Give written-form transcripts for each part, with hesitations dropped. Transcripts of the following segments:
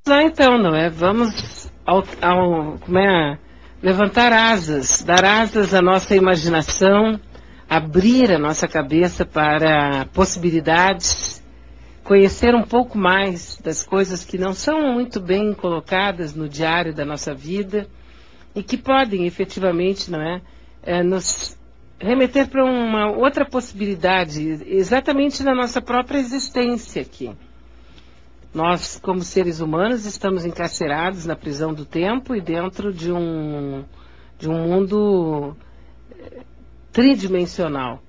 Então, não é? Vamos levantar asas, dar asas à nossa imaginação, abrir a nossa cabeça para possibilidades, conhecer um pouco mais das coisas que não são muito bem colocadas no diário da nossa vida e que podem efetivamente, não é, nos remeter para uma outra possibilidade, exatamente na nossa própria existência aqui. Nós, como seres humanos, estamos encarcerados na prisão do tempo e dentro de um mundo tridimensional.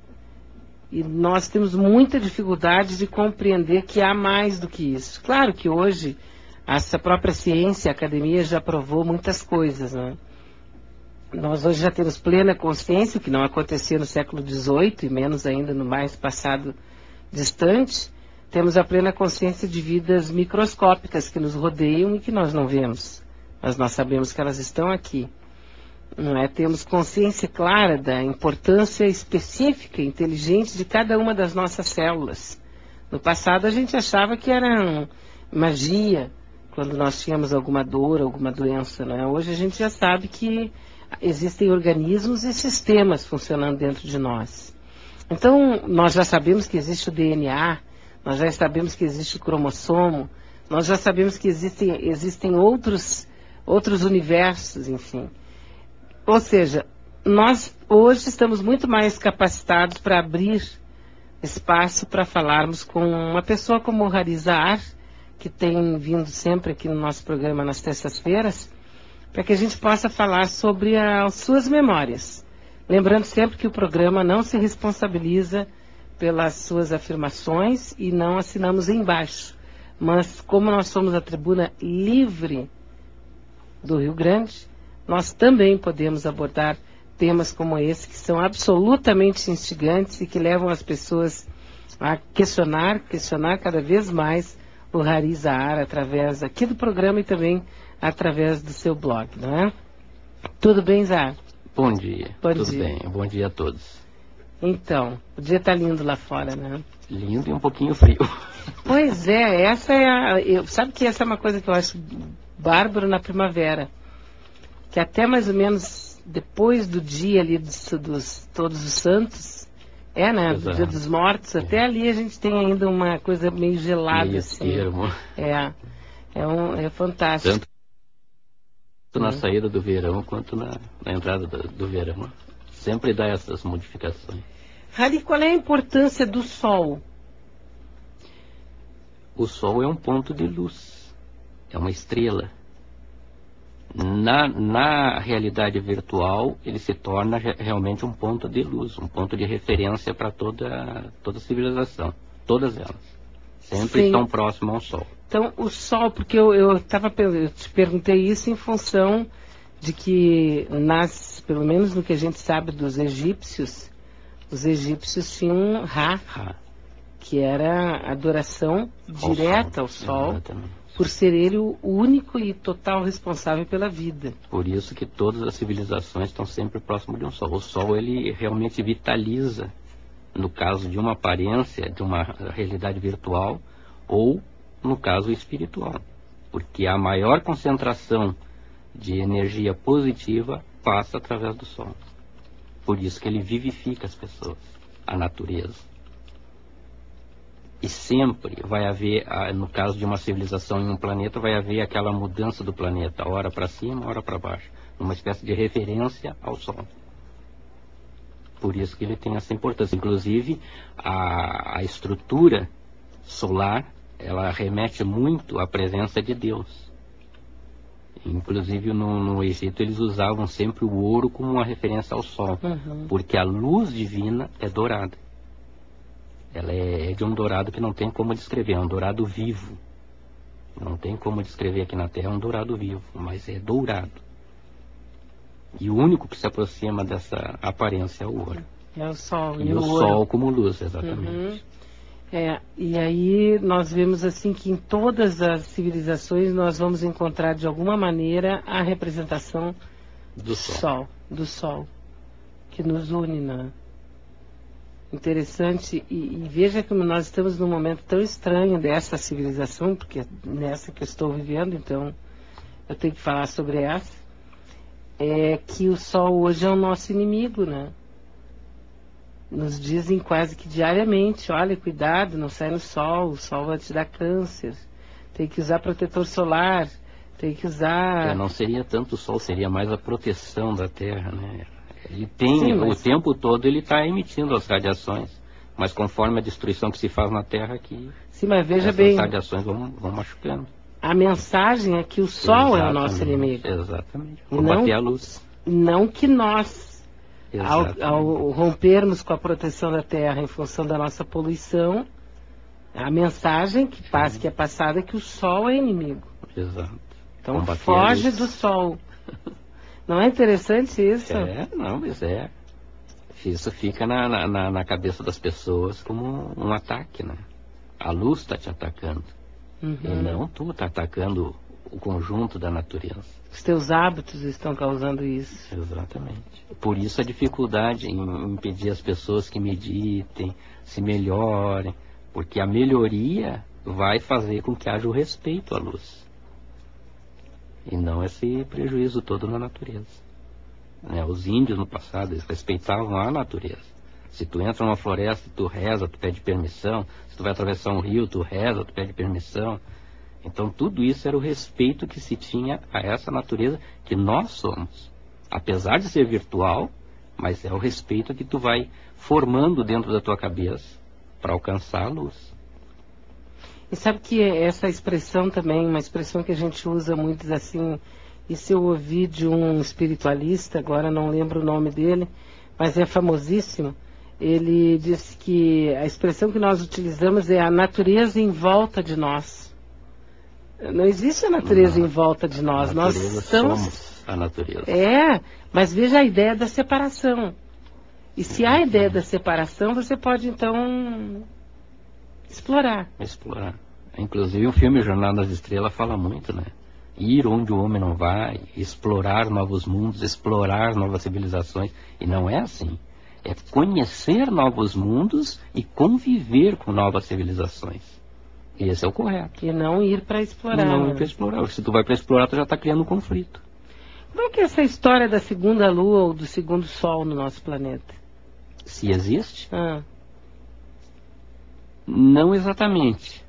E nós temos muita dificuldade de compreender que há mais do que isso. Claro que hoje, essa própria ciência, a academia já provou muitas coisas, né? Nós hoje já temos plena consciência, o que não acontecia no século XVIII, e menos ainda no mais passado distante. Temos a plena consciência de vidas microscópicas que nos rodeiam e que nós não vemos. Mas nós sabemos que elas estão aqui. Não é? Temos consciência clara da importância específica e inteligente de cada uma das nossas células. No passado a gente achava que era magia, quando nós tínhamos alguma dor, alguma doença. Não é? Hoje a gente já sabe que existem organismos e sistemas funcionando dentro de nós. Então, nós já sabemos que existe o DNA, nós já sabemos que existe o cromossomo, nós já sabemos que existem outros universos, enfim. Ou seja, nós hoje estamos muito mais capacitados para abrir espaço para falarmos com uma pessoa como o Harizar, que tem vindo sempre aqui no nosso programa nas terças-feiras, para que a gente possa falar sobre as suas memórias. Lembrando sempre que o programa não se responsabiliza pelas suas afirmações e não assinamos embaixo. Mas como nós somos a tribuna livre do Rio Grande, nós também podemos abordar temas como esse, que são absolutamente instigantes e que levam as pessoas a questionar cada vez mais o Harizar através aqui do programa e também através do seu blog, não é? Tudo bem, Zar? Bom dia. Tudo bem. Bom dia a todos. Então, o dia está lindo lá fora, né? Lindo e um pouquinho frio. Pois é, sabe que essa é uma coisa que eu acho bárbaro na primavera. Que até mais ou menos depois do dia ali dos Todos os Santos, né? Do Dia dos Mortos, até ali a gente tem ainda uma coisa meio gelada. Meio assim. termo. É fantástico. Tanto na saída do verão quanto na entrada do verão. Sempre dá essas modificações. Hari, qual é a importância do Sol? O Sol é um ponto de luz. É uma estrela. Na realidade virtual, ele se torna realmente um ponto de luz, um ponto de referência para toda civilização. Todas elas. Sempre Sim. Estão próximas ao Sol. Então, o Sol, porque eu te perguntei isso em função de que, pelo menos no que a gente sabe dos egípcios, os egípcios tinham Ra, que era adoração direta ao Sol. Exatamente. Por ser ele o único e total responsável pela vida. Por isso que todas as civilizações estão sempre próximas de um Sol. O Sol, ele realmente vitaliza, no caso de uma aparência, de uma realidade virtual, ou no caso espiritual. Porque a maior concentração de energia positiva passa através do Sol. Por isso que ele vivifica as pessoas, a natureza. E sempre vai haver, no caso de uma civilização em um planeta, vai haver aquela mudança do planeta, hora para cima, hora para baixo, uma espécie de referência ao Sol. Por isso que ele tem essa importância. Inclusive, a estrutura solar, ela remete muito à presença de Deus. Inclusive, no Egito, eles usavam sempre o ouro como uma referência ao Sol, porque a luz divina é dourada. Ela é de um dourado que não tem como descrever, é um dourado vivo. Não tem como descrever aqui na Terra, é um dourado vivo, mas é dourado. E o único que se aproxima dessa aparência é o ouro. É o Sol. E o Sol como luz, exatamente. E aí nós vemos assim que em todas as civilizações nós vamos encontrar de alguma maneira a representação do Sol, que nos une, né? interessante, e veja como nós estamos num momento tão estranho dessa civilização, porque é nessa que eu estou vivendo, então eu tenho que falar sobre essa, é que o sol hoje é o nosso inimigo, né? Nos dizem quase que diariamente, olha, cuidado, não sai no sol, o sol vai te dar câncer, tem que usar protetor solar, tem que usar... Não seria tanto o sol, seria mais a proteção da Terra, né? Ele tem, Sim, mas... o tempo todo ele está emitindo as radiações, mas conforme a destruição que se faz na Terra aqui, sim, mas veja essas bem, radiações vão machucando. A mensagem é que o sol é o nosso inimigo. Exatamente. Combater a luz. Não que nós, ao rompermos com a proteção da Terra em função da nossa poluição, a mensagem que é passada é que o sol é inimigo. Exato. Então Combater foge do sol. Não é interessante isso? Mas é. Isso fica na cabeça das pessoas como um ataque, né? A luz está te atacando. E não tu está atacando o conjunto da natureza. Os teus hábitos estão causando isso. Exatamente. Por isso a dificuldade em impedir as pessoas que meditem, se melhorem, porque a melhoria vai fazer com que haja o respeito à luz. E não esse prejuízo todo na natureza. Os índios no passado, eles respeitavam a natureza. Se tu entra numa floresta, tu reza, tu pede permissão. Se tu vai atravessar um rio, tu reza, tu pede permissão. Então tudo isso era o respeito que se tinha a essa natureza que nós somos. Apesar de ser virtual, mas é o respeito que tu vai formando dentro da tua cabeça para alcançar a luz. E sabe que essa expressão também, uma expressão que a gente usa muito assim, isso eu ouvi de um espiritualista, agora não lembro o nome dele, mas é famosíssimo. Ele disse que a expressão que nós utilizamos é a natureza em volta de nós. Não existe a natureza em volta de nós. Nós somos a natureza. Mas veja a ideia da separação. E se há a ideia da separação, você pode então explorar. Inclusive o filme Jornada das Estrelas fala muito, né? Ir onde o homem não vai, explorar novos mundos, explorar novas civilizações. E não é assim. É conhecer novos mundos e conviver com novas civilizações. E esse é o correto. E não ir para explorar. Não ir para explorar. Se tu vai para explorar, tu já está criando um conflito. Como é que é essa história da segunda lua ou do segundo sol no nosso planeta? Se existe? Não exatamente.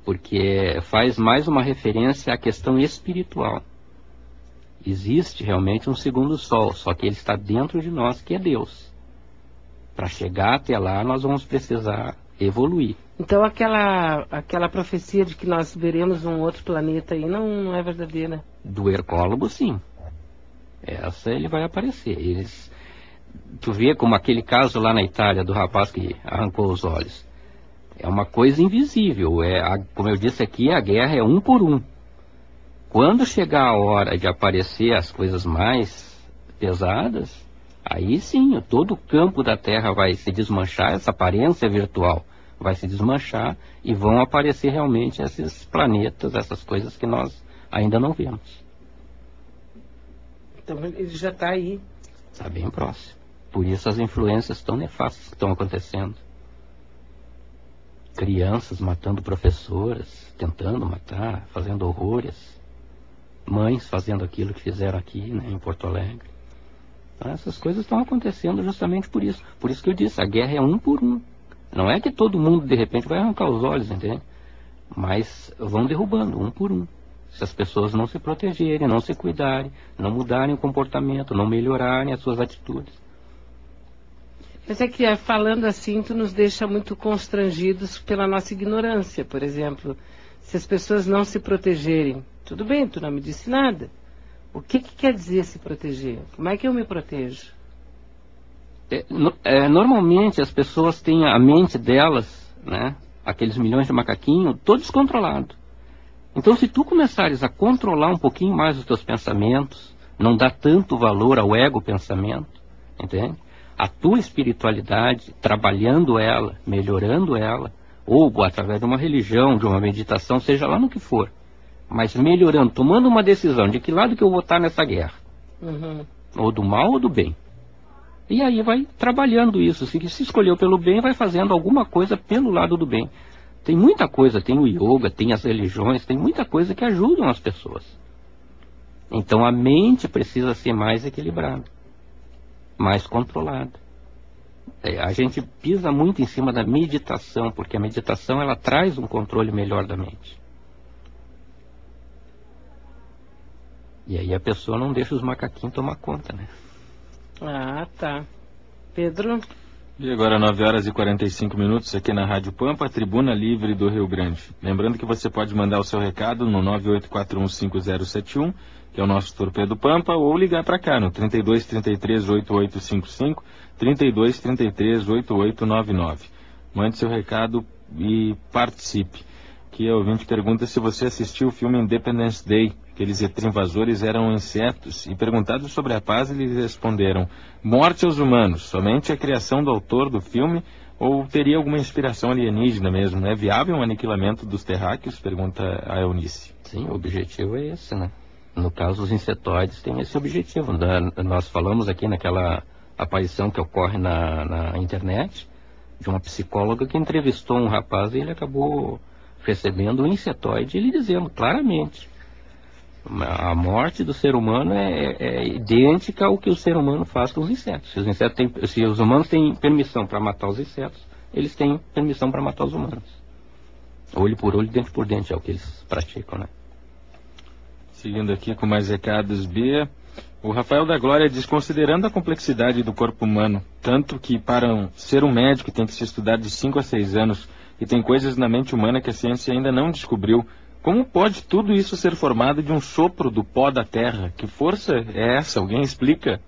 Porque faz mais uma referência à questão espiritual. Existe realmente um segundo sol, só que ele está dentro de nós, que é Deus. Para chegar até lá, nós vamos precisar evoluir. Então aquela profecia de que nós veremos um outro planeta aí não é verdadeira? Do Hercólogo, sim. Essa ele vai aparecer. Tu vê como aquele caso lá na Itália do rapaz que arrancou os olhos. É uma coisa invisível. Como eu disse aqui, a guerra é um por um. Quando chegar a hora de aparecer as coisas mais pesadas, aí sim, todo o campo da Terra vai se desmanchar, essa aparência virtual vai se desmanchar e vão aparecer realmente esses planetas, essas coisas que nós ainda não vemos. Então ele já está aí. Está bem próximo. Por isso as influências tão nefastas que estão acontecendo. Crianças matando professoras, tentando matar, fazendo horrores. Mães fazendo aquilo que fizeram aqui, né, em Porto Alegre. Então, essas coisas estão acontecendo justamente por isso. Por isso que eu disse, a guerra é um por um. Não é que todo mundo de repente vai arrancar os olhos, entende? Mas vão derrubando um por um. Se as pessoas não se protegerem, não se cuidarem, não mudarem o comportamento, não melhorarem as suas atitudes. Mas é que falando assim, tu nos deixa muito constrangidos pela nossa ignorância. Por exemplo, se as pessoas não se protegerem, tudo bem, tu não me disse nada. O que quer dizer se proteger? Como é que eu me protejo? Normalmente as pessoas têm a mente delas, né, aqueles milhões de macaquinhos, todo descontrolado. Então se tu começares a controlar um pouquinho mais os teus pensamentos, não dar tanto valor ao ego pensamento, entende? A tua espiritualidade, trabalhando ela, melhorando ela, ou através de uma religião, de uma meditação, seja lá no que for, mas melhorando, tomando uma decisão de que lado que eu vou estar nessa guerra, ou do mal ou do bem. E aí vai trabalhando isso. Se escolheu pelo bem, vai fazendo alguma coisa pelo lado do bem. Tem muita coisa, tem o yoga, tem as religiões, tem muita coisa que ajudam as pessoas. Então a mente precisa ser mais equilibrada, mais controlada. A gente pisa muito em cima da meditação, porque a meditação ela traz um controle melhor da mente. E aí a pessoa não deixa os macaquinhos tomar conta, né? Ah, tá. Pedro? E agora 9h45 aqui na Rádio Pampa, Tribuna Livre do Rio Grande. Lembrando que você pode mandar o seu recado no 98415071, que é o nosso Torpedo Pampa, ou ligar para cá no 3233-8855, 3233-8899. Mande seu recado e participe. Aqui a ouvinte pergunta se você assistiu o filme Independence Day. Aqueles invasores eram insetos, e perguntados sobre a paz, eles responderam: morte aos humanos, somente a criação do autor do filme, ou teria alguma inspiração alienígena mesmo? É viável um aniquilamento dos terráqueos? Pergunta a Eunice. Sim, o objetivo é esse, né? No caso, os insetóides têm esse objetivo. Nós falamos aqui naquela aparição que ocorre na internet, de uma psicóloga que entrevistou um rapaz e ele acabou recebendo um insetóide e ele dizendo claramente: a morte do ser humano é idêntica ao que o ser humano faz com os insetos. Se os humanos têm permissão para matar os insetos, eles têm permissão para matar os humanos. Olho por olho, dente por dente, é o que eles praticam, né? Seguindo aqui com mais recados, Bia. O Rafael da Glória diz: considerando a complexidade do corpo humano, tanto que para ser um médico tem que se estudar de 5 a 6 anos, e tem coisas na mente humana que a ciência ainda não descobriu, como pode tudo isso ser formado de um sopro do pó da terra? Que força é essa? Alguém explica?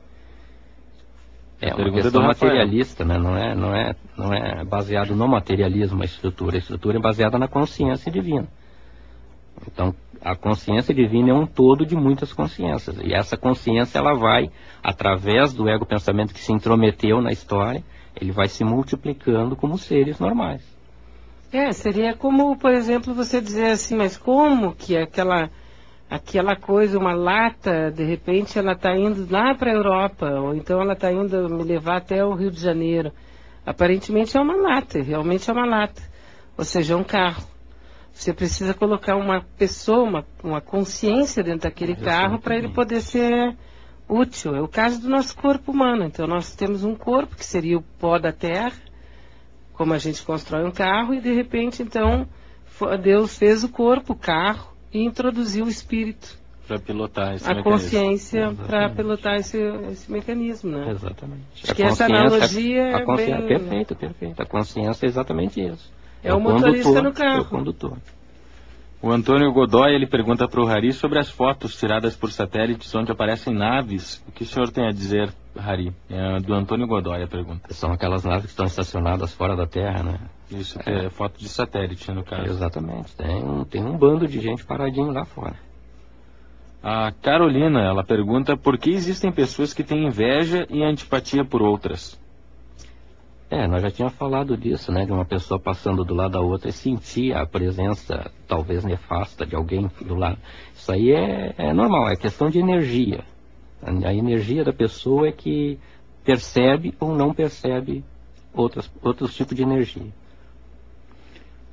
É uma questão materialista, né? Não é baseado no materialismo a estrutura. A estrutura é baseada na consciência divina. Então, a consciência divina é um todo de muitas consciências. E essa consciência, ela vai, através do ego-pensamento que se intrometeu na história, ele vai se multiplicando como seres normais. Seria como, por exemplo, você dizer assim, mas como que aquela coisa, uma lata, de repente ela está indo lá para a Europa, ou então ela está indo me levar até o Rio de Janeiro. Aparentemente é uma lata, realmente é uma lata. Ou seja, é um carro. Você precisa colocar uma pessoa, uma consciência dentro daquele carro para ele poder ser útil. É o caso do nosso corpo humano. Então nós temos um corpo que seria o pó da terra, como a gente constrói um carro, e de repente então Deus fez o corpo, o carro, e introduziu o espírito para pilotar esse mecanismo. A consciência para pilotar esse mecanismo, né? Exatamente. Acho que essa analogia é bem... Perfeito. A consciência é exatamente isso. É o motorista no carro. É o condutor. O Antônio Godoy, ele pergunta para o Hari sobre as fotos tiradas por satélites onde aparecem naves. O que o senhor tem a dizer, Hari? É do Antônio Godoy a pergunta. São aquelas naves que estão estacionadas fora da Terra, né? Isso, é foto de satélite, no caso. Exatamente. Tem um bando de gente paradinho lá fora. A Carolina, ela pergunta por que existem pessoas que têm inveja e antipatia por outras. Nós já tínhamos falado disso, né? De uma pessoa passando do lado da outra e sentir a presença, talvez nefasta, de alguém do lado. Isso aí é normal, é questão de energia. A energia da pessoa é que percebe ou não percebe outros tipos de energia.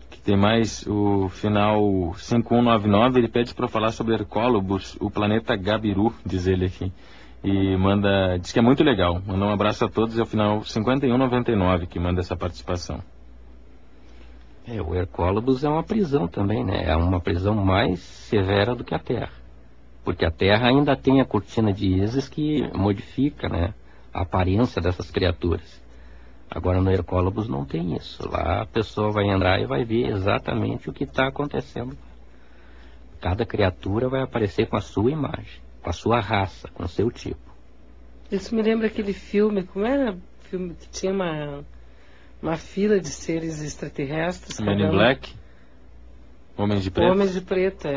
Que tem mais o final 5199, ele pede para falar sobre Hercólobos, o planeta Gabiru, diz ele aqui. E diz que é muito legal. Manda um abraço a todos, é o final 5199 que manda essa participação. O Hercólobos é uma prisão também, né? É uma prisão mais severa do que a Terra. Porque a Terra ainda tem a cortina de Ísis que modifica, né, a aparência dessas criaturas. Agora no Hercólobos não tem isso. Lá a pessoa vai entrar e vai ver exatamente o que está acontecendo. Cada criatura vai aparecer com a sua imagem, com a sua raça, com o seu tipo. Isso me lembra aquele filme, como era o filme que tinha uma fila de seres extraterrestres? Men in Black? Homens de Preto? Homens de Preto,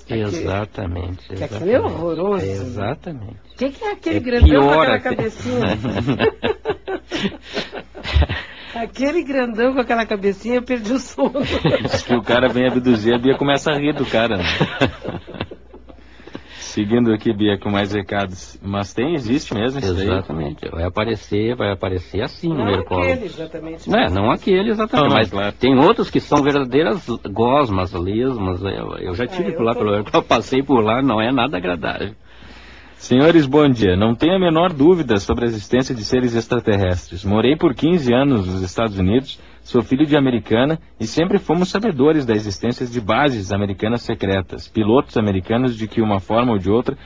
Exatamente. Que aquilo é horroroso. Exatamente. O que é aquele grandão com aquela até. cabecinha? Aquele grandão com aquela cabecinha, eu perdi o sono. Diz que o cara vem abduzir, a Bia começa a rir do cara, né? Seguindo aqui, Bia, com mais recados. Mas existe mesmo isso daí? Exatamente. Vai aparecer assim no Não Mercola. aquele, exatamente. Não aquele exatamente, Não, mas claro. tem outros que são verdadeiras gosmas, lesmas. Eu já tive por lá, eu passei por lá, não é nada agradável. Senhores, bom dia. Não tenho a menor dúvida sobre a existência de seres extraterrestres. Morei por 15 anos nos Estados Unidos, sou filho de americana e sempre fomos sabedores da existência de bases americanas secretas. Pilotos americanos de que uma forma ou de outra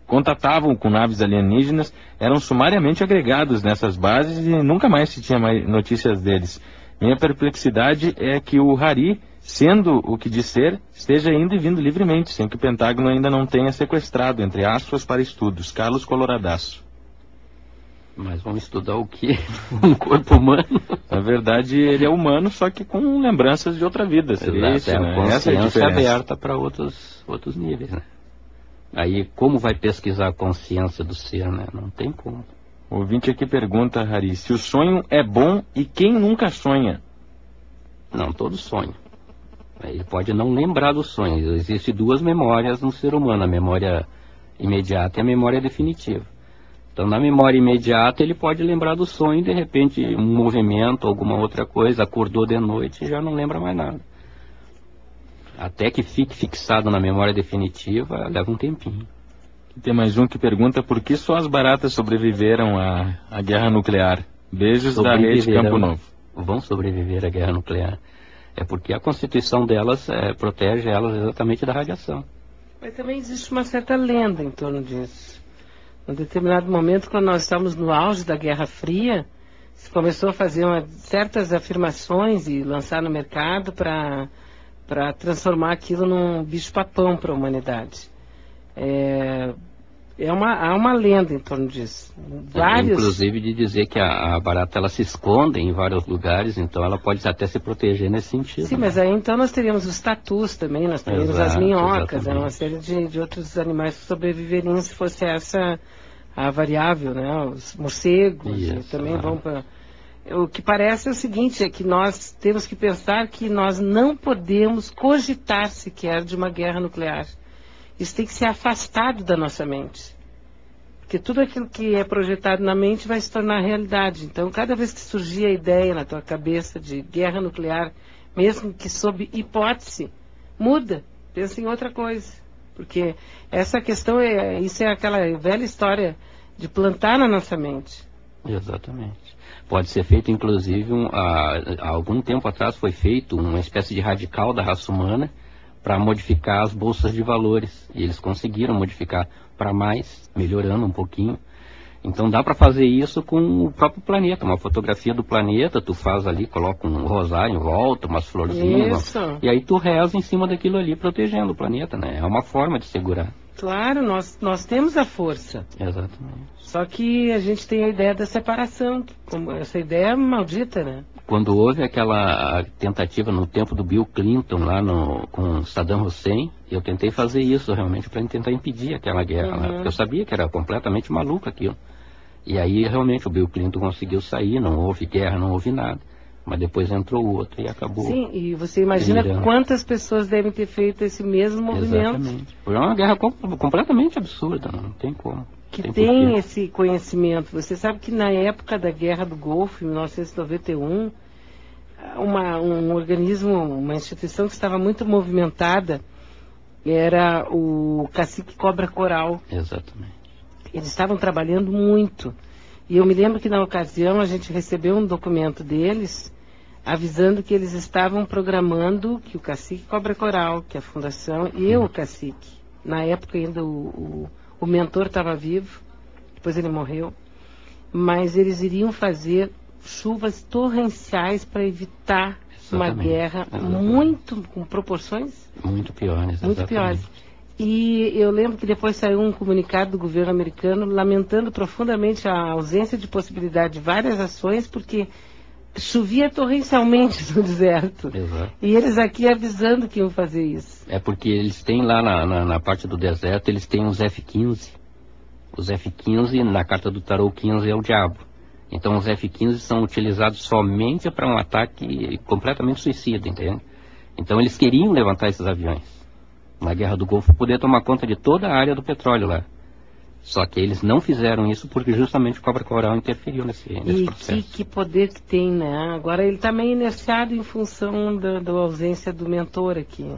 contatavam com naves alienígenas, eram sumariamente agregados nessas bases e nunca mais se tinha mais notícias deles. Minha perplexidade é que o Hari, sendo o que diz ser, esteja indo e vindo livremente, sem que o Pentágono ainda não tenha sequestrado, entre aspas, para estudos. Carlos Coloradaço. Mas vamos estudar o que? Um corpo humano? Na verdade, ele é humano, só que com lembranças de outra vida. Seria isso, a né? consciência Essa é a diferença. aberta para outros níveis, né? Aí, como vai pesquisar a consciência do ser, né? Não tem como. O ouvinte aqui pergunta, Hari, se o sonho é bom e quem nunca sonha? Não, todo sonho. Ele pode não lembrar do sonho. Existem duas memórias no ser humano, a memória imediata e a memória definitiva. Então, na memória imediata, ele pode lembrar do sonho, de repente, um movimento, alguma outra coisa, acordou de noite e já não lembra mais nada. Até que fique fixado na memória definitiva, leva um tempinho. Tem mais um que pergunta por que só as baratas sobreviveram à guerra nuclear. Beijos da Rede Campo Novo. Vão sobreviver à guerra nuclear. É porque a constituição delas protege elas exatamente da radiação. Mas também existe uma certa lenda em torno disso. Em determinado momento, quando nós estávamos no auge da Guerra Fria, se começou a fazer certas afirmações e lançar no mercado para transformar aquilo num bicho-papão para a humanidade. Há uma lenda em torno disso. Inclusive de dizer que a barata ela se esconde em vários lugares, então ela pode até se proteger nesse sentido. Sim, mas aí então nós teríamos os tatus também, nós teríamos as minhocas, uma série de outros animais que sobreviveriam se fosse essa a variável, né? Os morcegos também vão para... O que parece é o seguinte, é que nós temos que pensar que nós não podemos cogitar sequer de uma guerra nuclear. Isso tem que ser afastado da nossa mente. Porque tudo aquilo que é projetado na mente vai se tornar realidade. Então, cada vez que surgir a ideia na tua cabeça de guerra nuclear, mesmo que sob hipótese, muda, pensa em outra coisa. Porque essa questão, isso é aquela velha história de plantar na nossa mente. Exatamente. Pode ser feito, inclusive, há algum tempo atrás foi feito uma espécie de radical da raça humana para modificar as bolsas de valores. E eles conseguiram modificar para mais, melhorando um pouquinho. Então dá para fazer isso com o próprio planeta. Uma fotografia do planeta, tu faz ali, coloca um rosário em volta, umas florzinhas. E aí tu reza em cima daquilo ali, protegendo o planeta, né? É uma forma de segurar. Claro, nós temos a força. Exatamente. Só que a gente tem a ideia da separação. Essa ideia é maldita, né? Quando houve aquela tentativa no tempo do Bill Clinton, lá com Saddam Hussein, eu tentei fazer isso realmente para tentar impedir aquela guerra, né? Porque eu sabia que era completamente maluco aquilo. E aí realmente o Bill Clinton conseguiu sair, não houve guerra, não houve nada. Mas depois entrou outro e acabou. Sim, e você imagina quantas pessoas devem ter feito esse mesmo movimento. Exatamente. Foi uma guerra completamente absurda, não tem como. Que tem esse conhecimento. Você sabe que na época da Guerra do Golfo, em 1991, um organismo, uma instituição que estava muito movimentada, era o Cacique Cobra Coral. Exatamente. Eles estavam trabalhando muito. E eu me lembro que na ocasião a gente recebeu um documento deles avisando que eles estavam programando que o Cacique Cobra Coral, que a fundação, e o Cacique, na época ainda o mentor estava vivo, depois ele morreu, mas eles iriam fazer chuvas torrenciais para evitar uma guerra com proporções muito piores. Muito piores. E eu lembro que depois saiu um comunicado do governo americano lamentando profundamente a ausência de possibilidade de várias ações, porque chovia torrencialmente no deserto. Exato. E eles aqui avisando que iam fazer isso. É porque eles têm lá na parte do deserto, eles têm os F-15. Os F-15, na carta do tarô, 15 é o diabo. Então os F-15 são utilizados somente para um ataque completamente suicida, entende? Então eles queriam levantar esses aviões. na Guerra do Golfo, poder tomar conta de toda a área do petróleo lá. Só que eles não fizeram isso porque justamente o cobra coral interferiu nesse processo. E que poder que tem, né? Agora ele está meio inerciado em função da ausência do mentor aqui.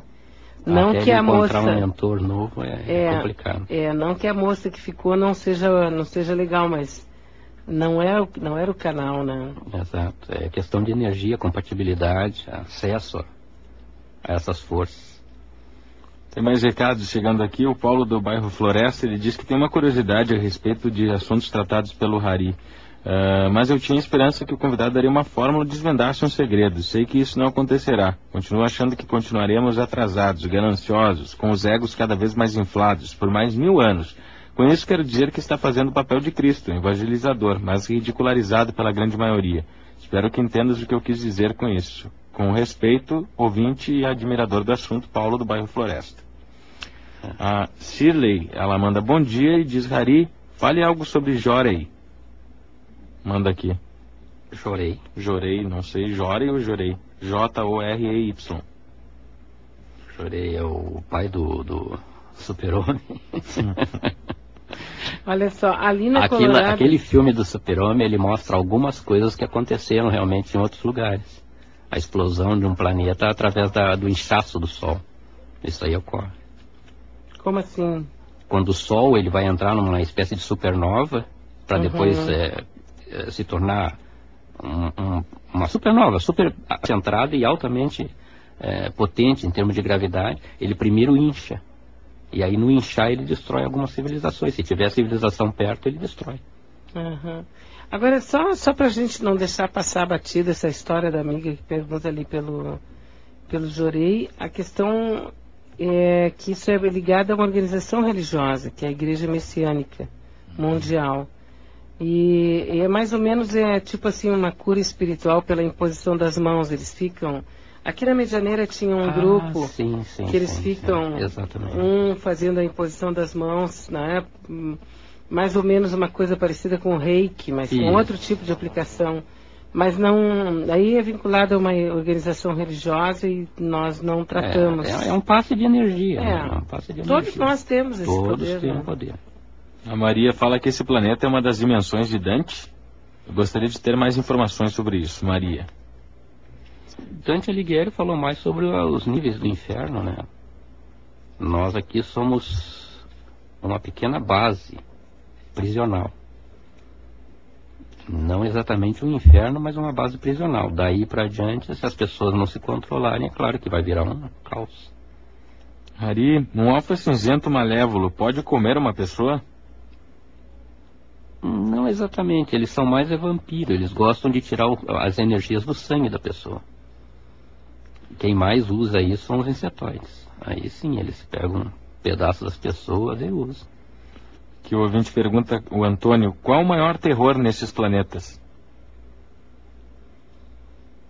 Não Até que a encontrar moça... um mentor novo é complicado. Não que a moça que ficou não seja legal, mas não era o canal, né? Exato. É questão de energia, compatibilidade, acesso a essas forças. Tem mais recados chegando aqui. O Paulo do bairro Floresta, ele diz que tem uma curiosidade a respeito de assuntos tratados pelo Hari. Mas eu tinha esperança que o convidado daria uma fórmula e desvendasse um segredo. Sei que isso não acontecerá. Continuo achando que continuaremos atrasados, gananciosos, com os egos cada vez mais inflados, por mais 1000 anos. Com isso quero dizer que está fazendo o papel de Cristo, evangelizador, mas ridicularizado pela grande maioria. Espero que entendas o que eu quis dizer com isso. Com respeito, ouvinte e admirador do assunto, Paulo do bairro Floresta. A Shirley, ela manda bom dia e diz: Hari, fale algo sobre Jorei. Manda aqui. Jorei, não sei, Jorei ou Jorei? Jorei. Jorei é o pai do Super-Homem. Olha só, ali na Colorado... Aquele filme do Super-Homem, ele mostra algumas coisas que aconteceram realmente em outros lugares. A explosão de um planeta através do inchaço do Sol. Isso aí ocorre. Como assim? Quando o Sol ele vai entrar numa espécie de supernova, para depois se tornar uma supernova, super centrada e altamente potente em termos de gravidade, ele primeiro incha. E aí no inchar ele destrói algumas civilizações. Se tiver civilização perto, ele destrói. Agora, só para a gente não deixar passar batida essa história da amiga que pergunta ali pelo Jorei, a questão é que isso é ligado a uma organização religiosa, que é a Igreja Messiânica Mundial. E é mais ou menos tipo assim uma cura espiritual pela imposição das mãos. Eles ficam... Aqui na Medianeira tinha um grupo que eles ficam fazendo a imposição das mãos, né? Mais ou menos uma coisa parecida com o reiki, mas com outro tipo de aplicação. Mas não, aí é vinculado a uma organização religiosa e nós não tratamos. É um passe de energia. Né? Um passe de Todos nós temos esse poder. Todos têm poder. A Maria fala que esse planeta é uma das dimensões de Dante. Eu gostaria de ter mais informações sobre isso, Maria. Dante Alighieri falou mais sobre os níveis do inferno, né? Nós aqui somos uma pequena base prisional. Não exatamente um inferno, mas uma base prisional. Daí para adiante, se as pessoas não se controlarem, é claro que vai virar um caos. Hari, um alfa cinzento malévolo pode comer uma pessoa? Não exatamente, eles são mais vampiros, eles gostam de tirar as energias do sangue da pessoa. Quem mais usa isso são os insetóides. Aí sim, eles pegam pedaços das pessoas e usam. Que o ouvinte pergunta, o Antônio, qual o maior terror nesses planetas?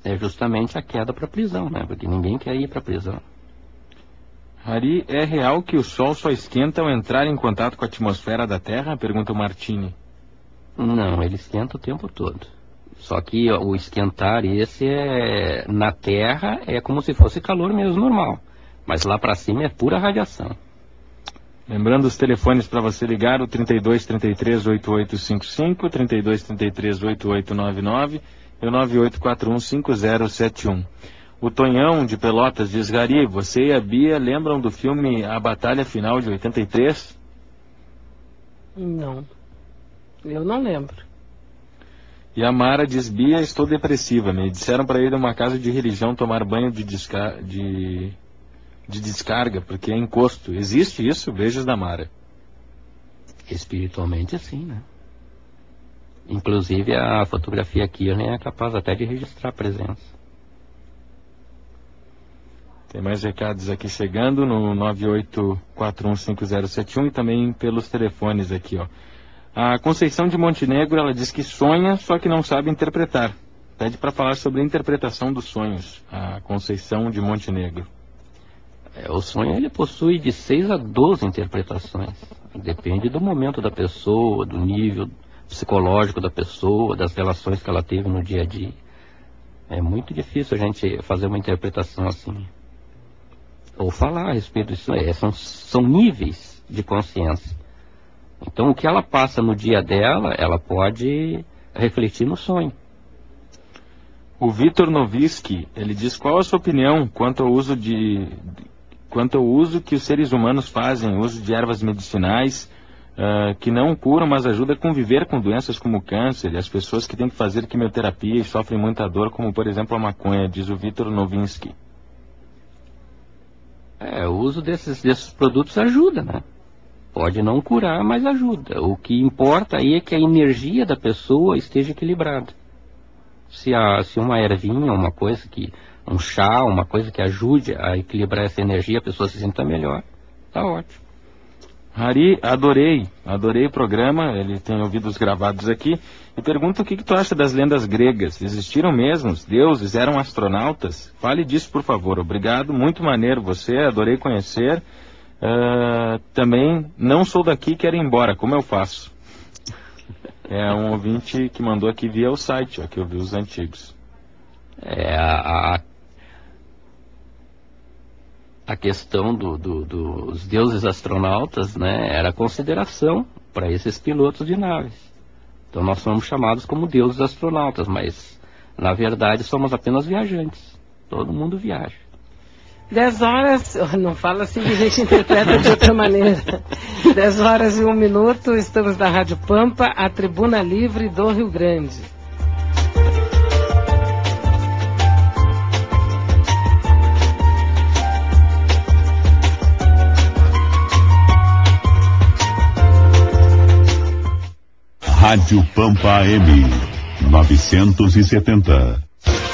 É justamente a queda para a prisão, né? Porque ninguém quer ir para a prisão. Hari, é real que o Sol só esquenta ao entrar em contato com a atmosfera da Terra? Pergunta o Martini. Não, ele esquenta o tempo todo. Só que o esquentar na Terra é como se fosse calor mesmo normal. Mas lá para cima é pura radiação. Lembrando os telefones para você ligar, o 3233-8855, 3233-8899 e o 9841-5071. O Tonhão de Pelotas diz, Hari, você e a Bia lembram do filme A Batalha Final de 83? Não, eu não lembro. E a Mara diz, Bia, estou depressiva. Me disseram para ir a uma casa de religião tomar banho de descarga, porque é encosto. Existe isso? Beijos da Mara. Espiritualmente sim, né? Inclusive a fotografia aqui é capaz até de registrar a presença. Tem mais recados aqui chegando no 98415071 e também pelos telefones aqui, ó. A Conceição de Montenegro, ela diz que sonha, só que não sabe interpretar. Pede para falar sobre a interpretação dos sonhos. A Conceição de Montenegro. O sonho ele possui de 6 a 12 interpretações. Depende do momento da pessoa, do nível psicológico da pessoa, das relações que ela teve no dia a dia. É muito difícil a gente fazer uma interpretação assim. ou falar a respeito disso. São níveis de consciência. Então, o que ela passa no dia dela, ela pode refletir no sonho. O Vitor Noviski, ele diz: qual a sua opinião quanto ao uso que os seres humanos fazem, uso de ervas medicinais, que não curam, mas ajudam a conviver com doenças como câncer, e as pessoas que têm que fazer quimioterapia e sofrem muita dor, como por exemplo a maconha, diz o Vitor Novinsky. O uso desses produtos ajuda, né? Pode não curar, mas ajuda. O que importa aí é que a energia da pessoa esteja equilibrada. Se uma ervinha, um chá, uma coisa que ajude a equilibrar essa energia, a pessoa se sinta melhor, tá ótimo. Hari, adorei o programa, ele tem ouvido os gravados aqui, e pergunta o que tu acha das lendas gregas. Existiram mesmo? Os deuses eram astronautas? Fale disso, por favor. Obrigado, muito maneiro você, adorei conhecer. Também não sou daqui, quero ir embora, como eu faço? É um ouvinte que mandou aqui via o site, que eu vi os antigos. A questão dos deuses astronautas, né, era consideração para esses pilotos de naves. Então nós somos chamados como deuses astronautas, mas na verdade somos apenas viajantes. Todo mundo viaja. 10 horas, não fala assim que a gente interpreta de outra maneira. 10 horas e 1 minuto, estamos na Rádio Pampa, a Tribuna Livre do Rio Grande. Rádio Pampa AM 970.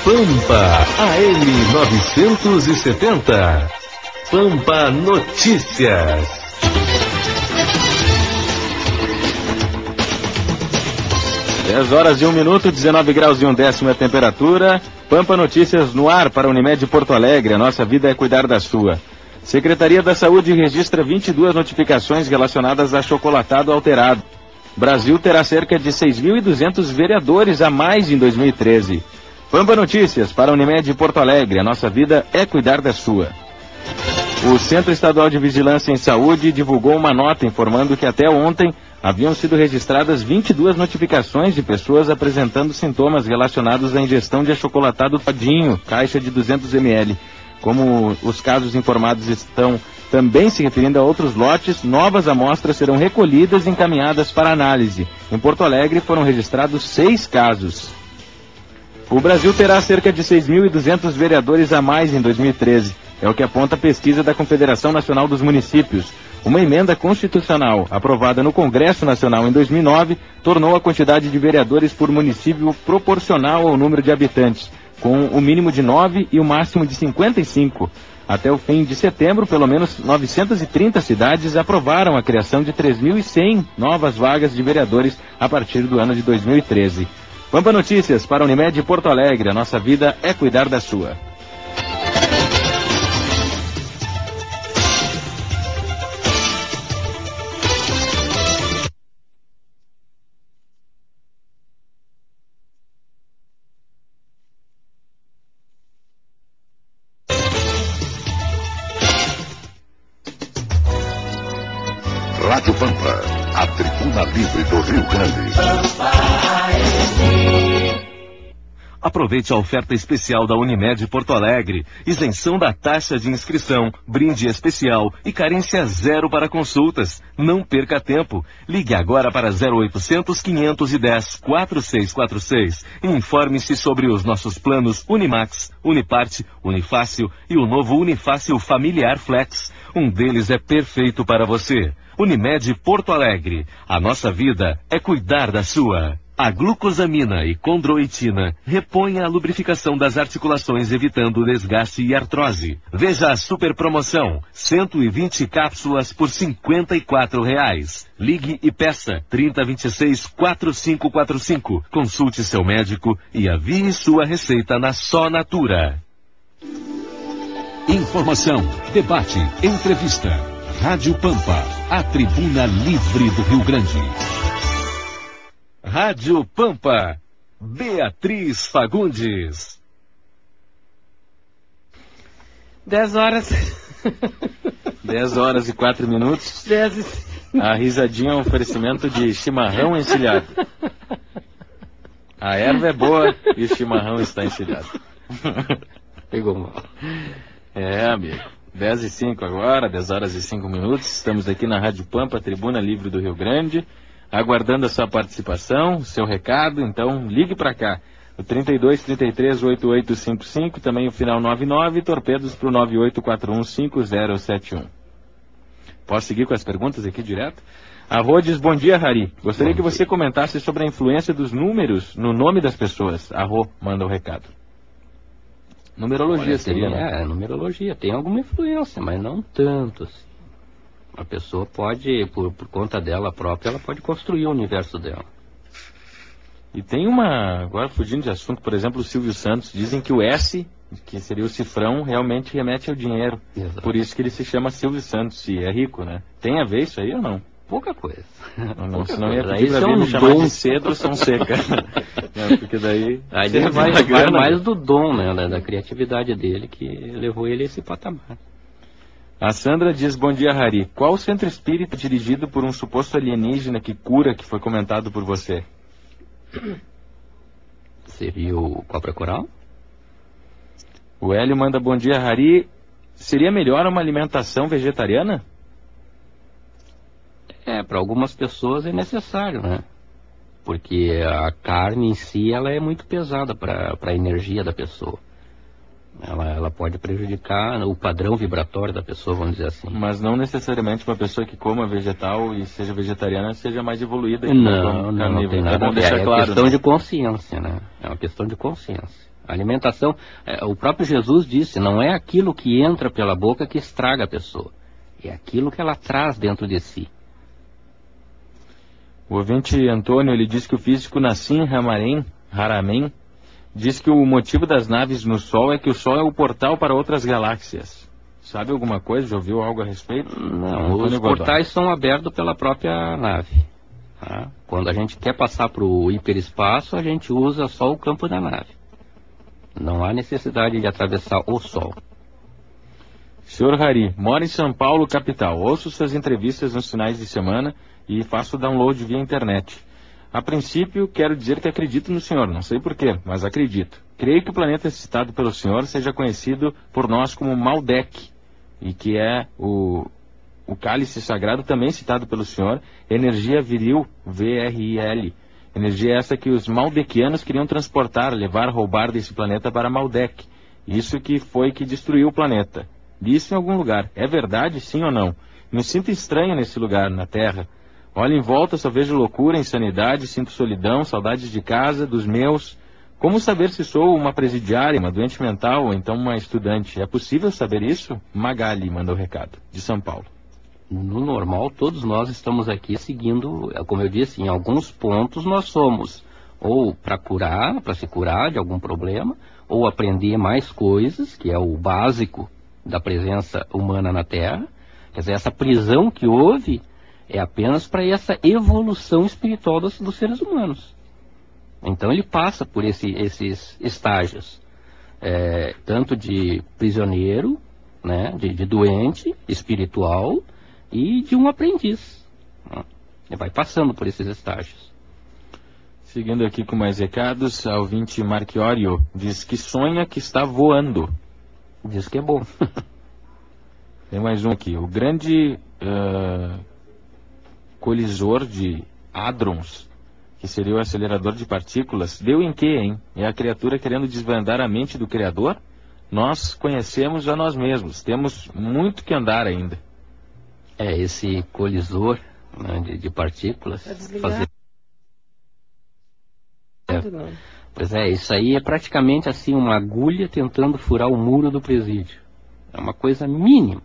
Pampa AM 970. Pampa Notícias. Dez horas e 1 minuto, 19 graus e 1/10 a temperatura. Pampa Notícias no ar para a Unimed Porto Alegre. A nossa vida é cuidar da sua. Secretaria da Saúde registra 22 notificações relacionadas a chocolatado alterado. Brasil terá cerca de 6.200 vereadores a mais em 2013. Pampa Notícias para a Unimed Porto Alegre. A nossa vida é cuidar da sua. O Centro Estadual de Vigilância em Saúde divulgou uma nota informando que até ontem haviam sido registradas 22 notificações de pessoas apresentando sintomas relacionados à ingestão de achocolatado todinho, caixa de 200 ml. Como os casos informados estão também se referindo a outros lotes, novas amostras serão recolhidas e encaminhadas para análise. Em Porto Alegre foram registrados 6 casos. O Brasil terá cerca de 6.200 vereadores a mais em 2013. É o que aponta a pesquisa da Confederação Nacional dos Municípios. Uma emenda constitucional aprovada no Congresso Nacional em 2009 tornou a quantidade de vereadores por município proporcional ao número de habitantes, com o mínimo de 9 e o máximo de 55. Até o fim de setembro, pelo menos 930 cidades aprovaram a criação de 3.100 novas vagas de vereadores a partir do ano de 2013. Pampa Notícias para a Unimed Porto Alegre. A nossa vida é cuidar da sua. Rádio Pampa, a tribuna livre do Rio Grande. Aproveite a oferta especial da Unimed Porto Alegre. Isenção da taxa de inscrição, brinde especial e carência zero para consultas. Não perca tempo. Ligue agora para 0800 510 4646 e informe-se sobre os nossos planos Unimax, Uniparte, Unifácil e o novo Unifácil Familiar Flex. Um deles é perfeito para você. Unimed Porto Alegre. A nossa vida é cuidar da sua. A glucosamina e condroitina repõem a lubrificação das articulações, evitando desgaste e artrose. Veja a super promoção, 120 cápsulas por R$ 54,00. Ligue e peça 3026-4545. Consulte seu médico e avie sua receita na Só Natura. Informação, debate, entrevista. Rádio Pampa, a tribuna livre do Rio Grande. Rádio Pampa, Beatriz Fagundes. 10 horas 10 horas e 4 minutos. 10 e 5. A risadinha é um oferecimento de chimarrão encilhado. A erva é boa e o chimarrão está encilhado. Pegou mal. Amigo. 10 e 5 agora, 10 horas e 5 minutos. Estamos aqui na Rádio Pampa, Tribuna Livre do Rio Grande, aguardando a sua participação, seu recado. Então, ligue para cá. O 32 33 8855, também o final 99, torpedos para o 98415071. Posso seguir com as perguntas aqui direto? A Rô diz, bom dia, Hari. Gostaria que você comentasse sobre a influência dos números no nome das pessoas. A Rô manda o recado. Numerologia seria, né? Numerologia. Tem alguma influência, mas não tanto. Assim. A pessoa pode, por conta dela própria, ela pode construir o universo dela. E tem uma, agora fugindo de assunto, por exemplo, o Silvio Santos, dizem que o S, que seria o cifrão, realmente remete ao dinheiro. Exato. Por isso que ele se chama Silvio Santos e é rico, né? Tem a ver isso aí ou não? Pouca coisa. Não, senão ia pedir pra me chamar de Cedro São Seca. Porque daí... Aí vai mais do dom, né? Da criatividade dele, que levou ele a esse patamar. A Sandra diz, bom dia, Hari. Qual o centro espírita dirigido por um suposto alienígena que cura, que foi comentado por você? Seria o Cobra Coral? O Hélio manda, bom dia, Hari. Seria melhor uma alimentação vegetariana? Para algumas pessoas é necessário, né? Porque a carne em si, ela é muito pesada para a energia da pessoa. Ela pode prejudicar o padrão vibratório da pessoa, vamos dizer assim. Mas não necessariamente uma pessoa que coma vegetal e seja vegetariana seja mais evoluída. Não tem nada a ver. É claro, questão, né? de consciência, né? É uma questão de consciência. A alimentação, o próprio Jesus disse, não é aquilo que entra pela boca que estraga a pessoa. É aquilo que ela traz dentro de si. O ouvinte Antônio, ele diz que o físico Nassim Haramein diz que o motivo das naves no Sol é que o Sol é o portal para outras galáxias. Sabe alguma coisa? Já ouviu algo a respeito? Não, os portais são abertos pela própria nave. Tá? Quando a gente quer passar para o hiperespaço, a gente usa só o campo da nave. Não há necessidade de atravessar o Sol. Senhor Hari, mora em São Paulo, capital. Ouço suas entrevistas nos finais de semana e faço download via internet. A princípio, quero dizer que acredito no senhor, não sei porquê, mas acredito. Creio que o planeta citado pelo senhor seja conhecido por nós como Maldek, e que é o cálice sagrado também citado pelo senhor, energia viril, VRIL. Energia essa que os maldequianos queriam transportar, levar, roubar desse planeta para Maldek. Isso que foi que destruiu o planeta. Disse em algum lugar. É verdade, sim ou não? Me sinto estranho nesse lugar, na Terra. Olho em volta, só vejo loucura, insanidade, sinto solidão, saudades de casa, dos meus. Como saber se sou uma presidiária, uma doente mental ou então uma estudante? É possível saber isso? Magali mandou o recado, de São Paulo. No normal, todos nós estamos aqui seguindo, como eu disse, em alguns pontos nós somos ou para curar, para se curar de algum problema, ou aprender mais coisas, que é o básico da presença humana na Terra. Quer dizer, essa prisão que houve é apenas para essa evolução espiritual dos seres humanos. Então ele passa por esses estágios, tanto de prisioneiro, né, de doente espiritual e de um aprendiz. Ele vai passando por esses estágios. Seguindo aqui com mais recados, a ouvinte Marchiório diz que sonha que está voando. Diz que é bom. Tem mais um aqui. O grande colisor de hadrons, que seria o acelerador de partículas, deu em quê, hein? É a criatura querendo desvendar a mente do Criador? Nós conhecemos a nós mesmos. Temos muito que andar ainda. Esse colisor, né, de partículas... Pois é, isso aí é praticamente assim uma agulha tentando furar o muro do presídio. É uma coisa mínima.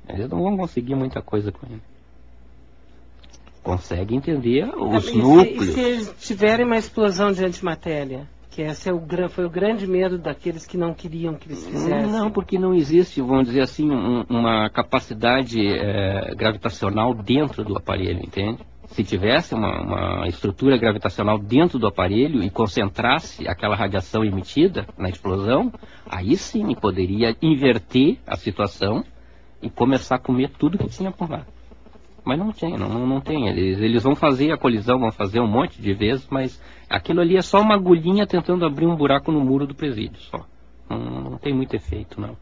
Eles não vão conseguir muita coisa com ele. Consegue entender os núcleos. E se eles tiverem uma explosão de antimatéria? Que esse foi o grande medo daqueles que não queriam que eles fizessem. Não, porque não existe, vamos dizer assim, uma capacidade gravitacional dentro do aparelho, entende? Se tivesse uma estrutura gravitacional dentro do aparelho e concentrasse aquela radiação emitida na explosão, aí sim poderia inverter a situação e começar a comer tudo que tinha por lá. Mas não tem, não tem. Eles vão fazer a colisão, vão fazer um monte de vezes, mas aquilo ali é só uma agulhinha tentando abrir um buraco no muro do presídio, só. Não tem muito efeito, não.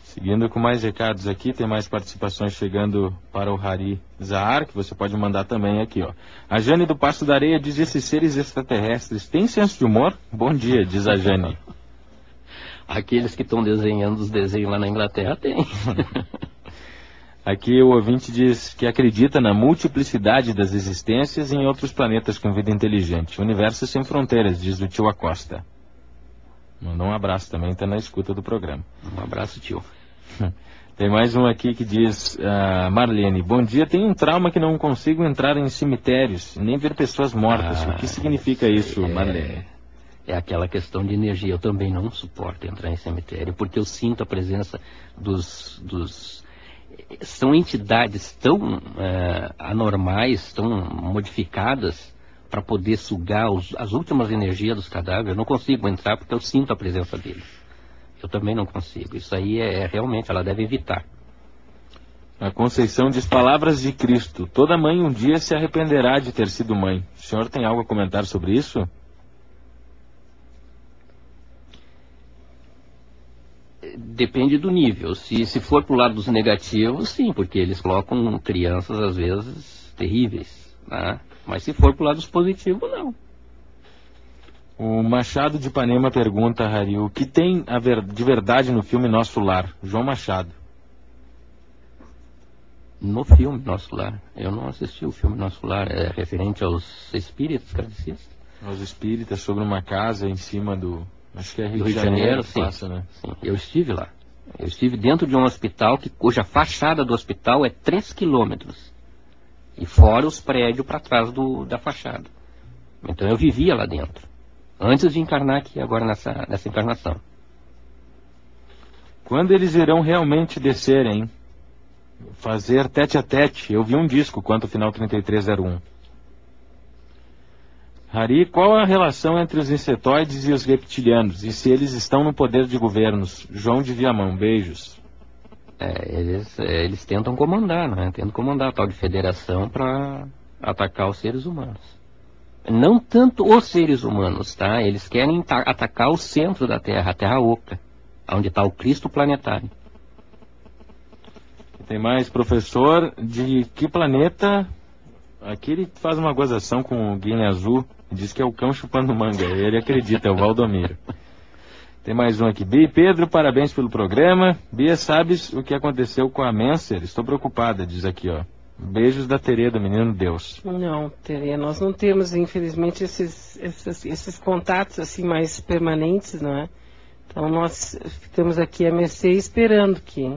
Seguindo com mais recados aqui, tem mais participações chegando para o Hari Zahar, que você pode mandar também aqui, ó. A Jane do Passo da Areia diz: esses seres extraterrestres têm senso de humor? Bom dia, diz a Jane. Aqueles que estão desenhando os desenhos lá na Inglaterra têm. Aqui o ouvinte diz que acredita na multiplicidade das existências em outros planetas com vida inteligente. Universo sem fronteiras, diz o tio Acosta. Mandou um abraço também, está na escuta do programa. Um abraço, tio. Tem mais um aqui que diz, Marlene: bom dia, tenho um trauma que não consigo entrar em cemitérios, nem ver pessoas mortas. O que significa isso, Marlene? É aquela questão de energia. Eu também não suporto entrar em cemitério, porque eu sinto a presença dos são entidades tão anormais, tão modificadas para poder sugar as últimas energias dos cadáveres. Eu não consigo entrar porque eu sinto a presença deles. Eu também não consigo. Isso aí realmente, ela deve evitar. A Conceição diz: palavras de Cristo. Toda mãe um dia se arrependerá de ter sido mãe. O senhor tem algo a comentar sobre isso? Depende do nível. Se for pro lado dos negativos, sim, porque eles colocam crianças, às vezes, terríveis, né? Mas se for pro lado dos positivos, não. O Machado de Ipanema pergunta, Hari, o que tem de verdade no filme Nosso Lar? João Machado. No filme Nosso Lar? Eu não assisti o filme Nosso Lar. É referente aos espíritos kardecistas? Aos espíritas, sobre uma casa em cima do... Acho que é Rio de Janeiro, sim. Passa, né? Sim. Eu estive lá. Eu estive dentro de um hospital cuja fachada do hospital é 3 quilômetros. E fora os prédios para trás da fachada. Então eu vivia lá dentro. Antes de encarnar aqui agora nessa encarnação. Quando eles irão realmente descer, hein? Fazer tete a tete. Eu vi um disco quanto o final 3301. Hari, qual a relação entre os insetoides e os reptilianos? E se eles estão no poder de governos? João de Viamão, beijos. Eles tentam comandar, né? Tentam comandar a tal de federação para atacar os seres humanos. Não tanto os seres humanos, tá? Eles querem atacar o centro da Terra, a Terra Oca, onde está o Cristo planetário. Tem mais, professor, de que planeta? Aqui ele faz uma gozação com o Guiné Azul, diz que é o cão chupando manga. Ele acredita, é o Valdomiro. Tem mais um aqui. Bia e Pedro, parabéns pelo programa. Bia, sabes o que aconteceu com a Menser? Estou preocupada, diz aqui, ó. Beijos da Terê, do Menino Deus. Não, Terê, nós não temos, infelizmente, esses contatos assim mais permanentes, não é? Então nós ficamos aqui a mercê esperando que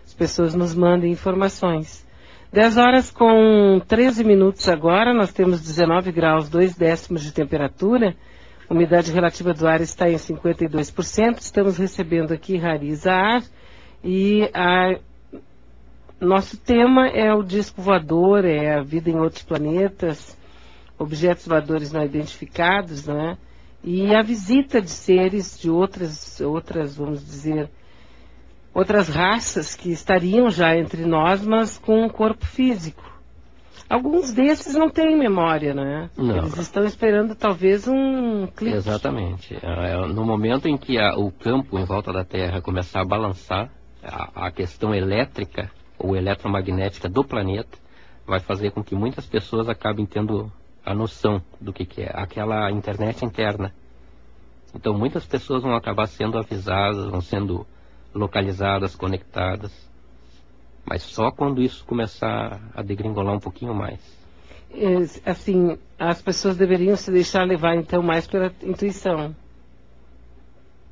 as pessoas nos mandem informações. 10 horas com 13 minutos agora, nós temos 19 graus, 2/10 de temperatura. A umidade relativa do ar está em 52%. Estamos recebendo aqui Hari Zahar e nosso tema é o disco voador, é a vida em outros planetas, objetos voadores não identificados, né? E a visita de seres de outras, vamos dizer, outras raças que estariam já entre nós, mas com um corpo físico. Alguns desses não têm memória, né? Não. Eles estão esperando talvez um clique. Exatamente. No momento em que o campo em volta da Terra começar a balançar, a questão elétrica ou eletromagnética do planeta vai fazer com que muitas pessoas acabem tendo a noção do que é aquela internet interna. Então muitas pessoas vão acabar sendo avisadas, vão sendo localizadas, conectadas, mas só quando isso começar a degringolar um pouquinho mais. Assim, as pessoas deveriam se deixar levar então mais pela intuição.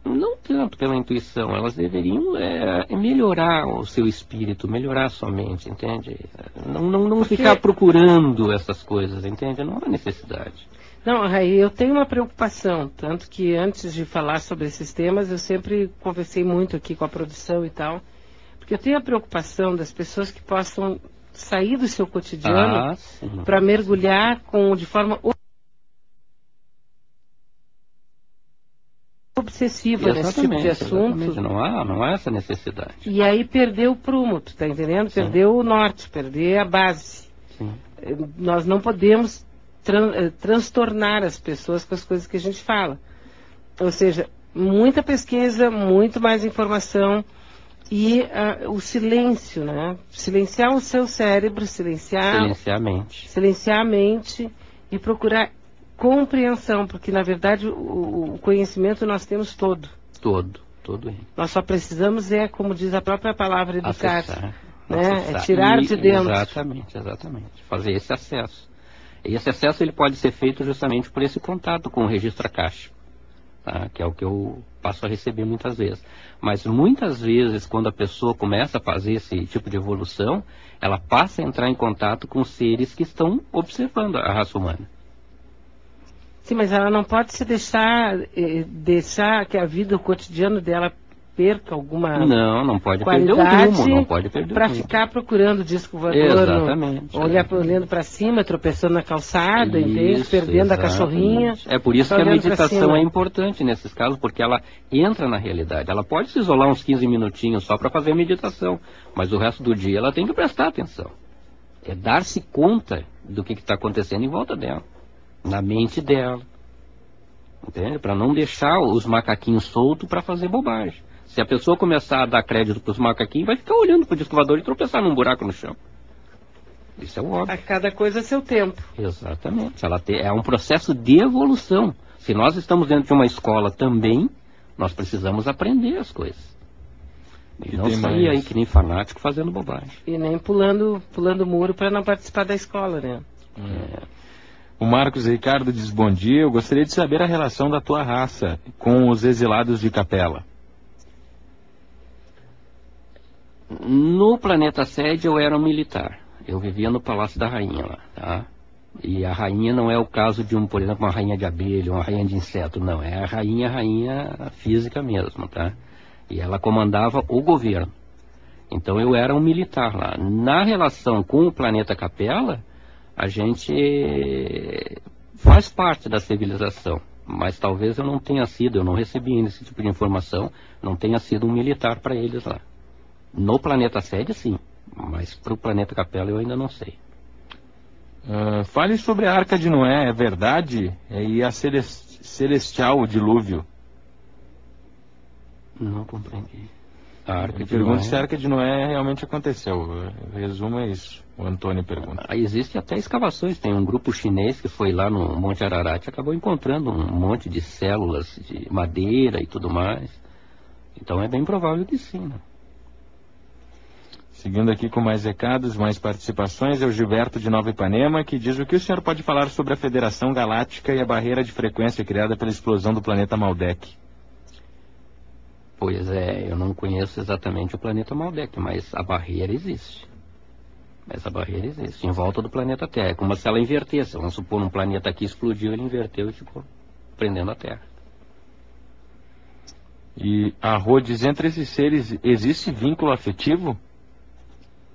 Não tanto pela intuição, elas deveriam melhorar o seu espírito, melhorar a sua mente, entende? Não ficar procurando essas coisas, entende? Não há necessidade. Não, Raí, eu tenho uma preocupação, tanto que antes de falar sobre esses temas, eu sempre conversei muito aqui com a produção e tal, porque eu tenho a preocupação das pessoas que possam sair do seu cotidiano para mergulhar de forma obsessiva nesse tipo de assunto. Exatamente. Não há essa necessidade. E aí perdeu o prumo, tu tá entendendo? Sim. Perdeu o norte, perdeu a base. Sim. Nós não podemos transtornar as pessoas com as coisas que a gente fala. Ou seja, muita pesquisa, muito mais informação e o silêncio, né? Silenciar o seu cérebro, silenciar a mente e procurar compreensão, porque na verdade o conhecimento nós temos todo. Todo. Nós só precisamos, como diz a própria palavra, educar. Acessar. É tirar de dentro. Exatamente. Fazer esse acesso. E esse acesso ele pode ser feito justamente por esse contato com o registro acástico, tá? Que é o que eu passo a receber muitas vezes. Mas muitas vezes, quando a pessoa começa a fazer esse tipo de evolução, ela passa a entrar em contato com seres que estão observando a raça humana. Sim, mas ela não pode se deixar que a vida, o cotidiano dela perca alguma não pode qualidade, perder o rumo, não pode perder o para rumo. Ficar procurando o disco voador, exatamente, olhando para cima, tropeçando na calçada, entende? Perdendo a cachorrinha. É por isso que a meditação é importante nesses casos, porque ela entra na realidade. Ela pode se isolar uns 15 minutinhos só para fazer a meditação, mas o resto do dia ela tem que prestar atenção. É dar-se conta do que está acontecendo em volta dela, na mente dela, entende? Para não deixar os macaquinhos soltos para fazer bobagem. Se a pessoa começar a dar crédito para os macaquinhos, vai ficar olhando para o disco voador e tropeçar num buraco no chão. Isso é o óbvio. A cada coisa seu tempo. Exatamente. É um processo de evolução. Se nós estamos dentro de uma escola também, nós precisamos aprender as coisas. E não sair aí que nem fanático fazendo bobagem. E nem pulando muro para não participar da escola, né? O Marcos Ricardo diz: bom dia, eu gostaria de saber a relação da tua raça com os exilados de Capela. No planeta sede eu era um militar. Eu vivia no Palácio da Rainha lá, tá? E a rainha não é o caso de por exemplo, uma rainha de abelha, uma rainha de inseto, não. É a rainha física mesmo, tá? E ela comandava o governo. Então eu era um militar lá. Na relação com o planeta Capela, a gente faz parte da civilização. Mas talvez eu não tenha sido, eu não recebi ainda esse tipo de informação, não tenha sido um militar para eles lá. No planeta sede, sim, mas para o planeta Capela eu ainda não sei. Fale sobre a Arca de Noé, é verdade? E a celestial, o dilúvio? Não compreendi. A Arca de pergunta Noé... se a Arca de Noé realmente aconteceu. O resumo é isso. O Antônio pergunta. Existe até escavações. Tem um grupo chinês que foi lá no Monte Ararat e acabou encontrando um monte de células de madeira e tudo mais. Então é bem provável que sim, né? Seguindo aqui com mais recados, mais participações, é o Gilberto de Nova Ipanema, que diz: o que o senhor pode falar sobre a Federação Galáctica e a barreira de frequência criada pela explosão do planeta Maldek? Pois é, eu não conheço exatamente o planeta Maldek, mas a barreira existe. Em volta do planeta Terra. É como se ela invertesse. Vamos supor, um planeta aqui explodiu, ele inverteu e ficou prendendo a Terra. E a Rô diz: entre esses seres existe vínculo afetivo?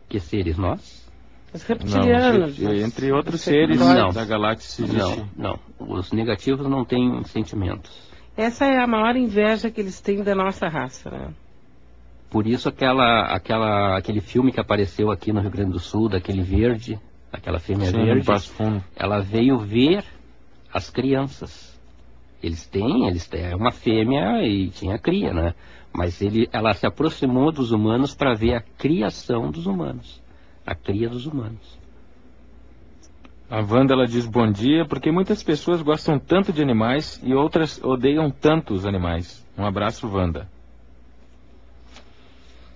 Que seres nós? Os reptilianos. Não, entre outros seres da galáxia existe. Não. Os negativos não têm sentimentos. Essa é a maior inveja que eles têm da nossa raça, né? Por isso aquele filme que apareceu aqui no Rio Grande do Sul, daquele verde, aquela fêmea verde, ela veio ver as crianças. Eles têm uma fêmea e tinha cria, né? Mas ela se aproximou dos humanos para ver a criação dos humanos. A cria dos humanos. A Wanda, ela diz: bom dia, porque muitas pessoas gostam tanto de animais e outras odeiam tanto os animais. Um abraço, Wanda.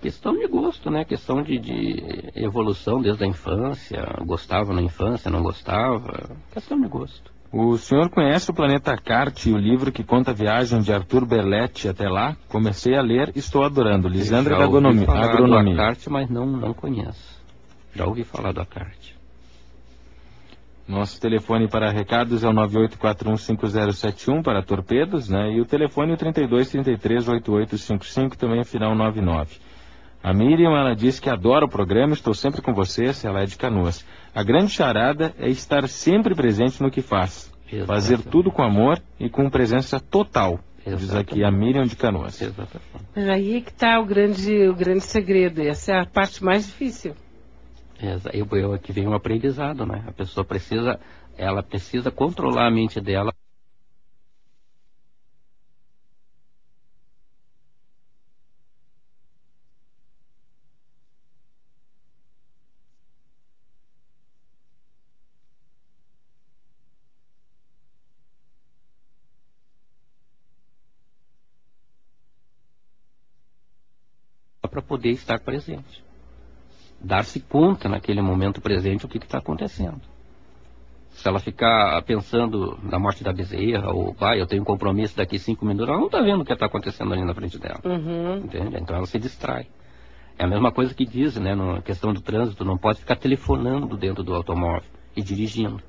Questão de gosto, né? Questão de evolução desde a infância. Gostava na infância, não gostava. Questão de gosto. O senhor conhece o Planeta Carte, o livro que conta a viagem de Arthur Berletti até lá? Comecei a ler e estou adorando. Lisandra da Agronomia. Do Carte, mas não conheço. Já ouvi falar do Carte. Nosso telefone para recados é o 98415071 para torpedos, né? E o telefone é o 32338855, também é final 99. A Miriam, ela diz que adora o programa, estou sempre com vocês, ela é de Canoas. A grande charada é estar sempre presente no que faz. Exatamente. Fazer tudo com amor e com presença total. Diz aqui a Miriam de Canoas. Exatamente. Mas aí é que está o grande segredo. Essa é a parte mais difícil. Aqui vem um aprendizado, né? A pessoa precisa controlar a mente dela. Para poder estar presente. Dar-se conta naquele momento presente o que está acontecendo. Se ela ficar pensando na morte da bezerra, ou eu tenho um compromisso daqui 5 minutos, ela não está vendo o que está acontecendo ali na frente dela. Entende? Então ela se distrai. É a mesma coisa que dizem, né, na questão do trânsito, não pode ficar telefonando dentro do automóvel e dirigindo.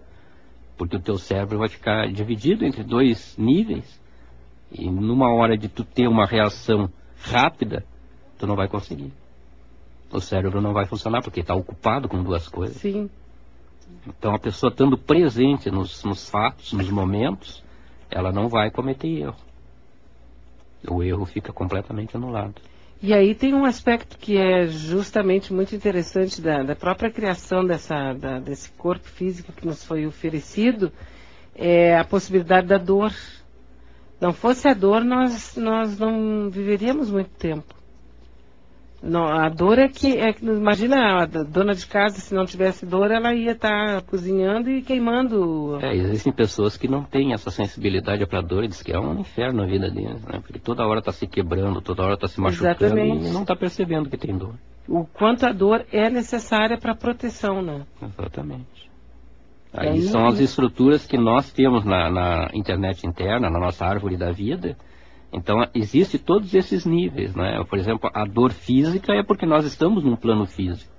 Porque o teu cérebro vai ficar dividido entre 2 níveis. E numa hora de tu ter uma reação rápida, tu não vai conseguir. O cérebro não vai funcionar porque está ocupado com 2 coisas. Sim. Então a pessoa estando presente nos fatos, nos momentos, ela não vai cometer erro. O erro fica completamente anulado. E aí tem um aspecto que é justamente muito interessante da própria criação desse corpo físico que nos foi oferecido, é a possibilidade da dor. Não fosse a dor, nós não viveríamos muito tempo. Não, a dor imagina a dona de casa, se não tivesse dor, ela ia estar cozinhando e queimando. Existem pessoas que não têm essa sensibilidade para a dor, e diz que é um inferno a vida deles, né? Porque toda hora está se quebrando, toda hora está se machucando. Exatamente. E não está percebendo que tem dor. O quanto a dor é necessária para a proteção, né? Exatamente. Aí são as estruturas que nós temos na internet interna, na nossa árvore da vida. Então, existe todos esses níveis, né? Por exemplo, a dor física é porque nós estamos num plano físico.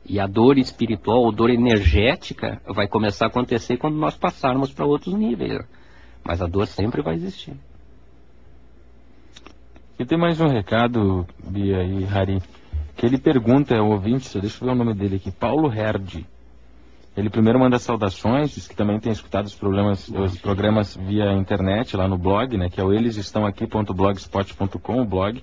E a dor espiritual, ou dor energética, vai começar a acontecer quando nós passarmos para outros níveis. Mas a dor sempre vai existir. E tem mais um recado, Bia e Hari, que ele pergunta, o ouvinte, deixa eu ver o nome dele aqui, Paulo Herdi. Ele primeiro manda saudações, diz que também tem escutado os programas via internet, lá no blog, né, que é o elesestãoaqui.blogspot.com, o blog.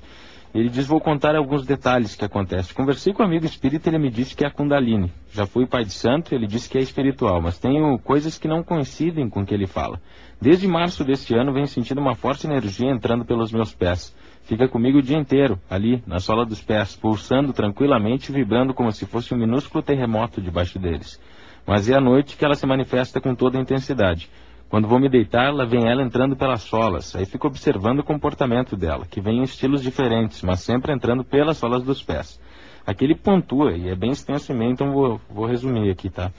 Ele diz, vou contar alguns detalhes que acontecem. Conversei com um amigo espírita, ele me disse que é a Kundalini. Já fui pai de santo, ele disse que é espiritual, mas tenho coisas que não coincidem com o que ele fala. Desde março deste ano, venho sentindo uma forte energia entrando pelos meus pés. Fica comigo o dia inteiro, ali, na sola dos pés, pulsando tranquilamente e vibrando como se fosse um minúsculo terremoto debaixo deles. Mas é à noite que ela se manifesta com toda a intensidade. Quando vou me deitar, lá vem ela entrando pelas solas. Aí fico observando o comportamento dela, que vem em estilos diferentes, mas sempre entrando pelas solas dos pés. Aqui ele pontua, e é bem extenso e meio, então vou resumir aqui, tá?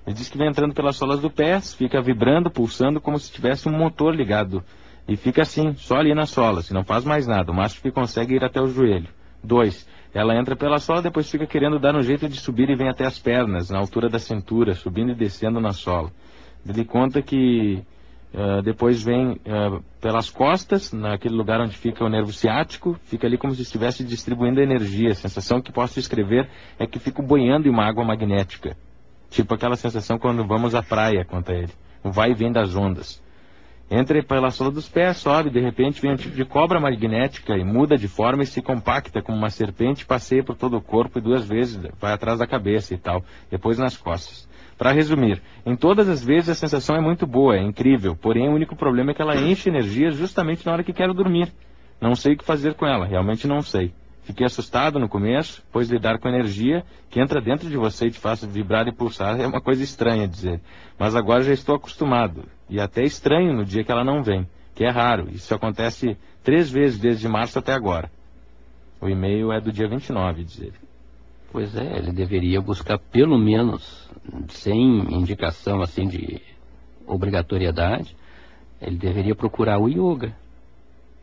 Ele diz que vem entrando pelas solas dos pés, fica vibrando, pulsando, como se tivesse um motor ligado. E fica assim, só ali nas solas, e não faz mais nada, o máximo que consegue é ir até o joelho. 2. Ela entra pela sola, depois fica querendo dar um jeito de subir e vem até as pernas, na altura da cintura, subindo e descendo na sola. Ele conta que depois vem pelas costas, naquele lugar onde fica o nervo ciático, fica ali como se estivesse distribuindo energia. A sensação que posso descrever é que fico boiando em uma água magnética. Tipo aquela sensação quando vamos à praia, conta ele. O vai e vem das ondas. Entra pela sola dos pés, sobe, de repente vem um tipo de cobra magnética e muda de forma e se compacta como uma serpente, passeia por todo o corpo e 2 vezes vai atrás da cabeça e tal, depois nas costas. Para resumir, em todas as vezes a sensação é muito boa, é incrível, porém o único problema é que ela enche energia justamente na hora que quero dormir. Não sei o que fazer com ela, realmente não sei. Fiquei assustado no começo, pois lidar com energia que entra dentro de você e te faz vibrar e pulsar é uma coisa estranha dizer. Mas agora já estou acostumado, e até estranho no dia que ela não vem, que é raro. Isso acontece 3 vezes desde março até agora. O e-mail é do dia 29, diz ele. Pois é, ele deveria buscar pelo menos, sem indicação assim de obrigatoriedade, ele deveria procurar o yoga.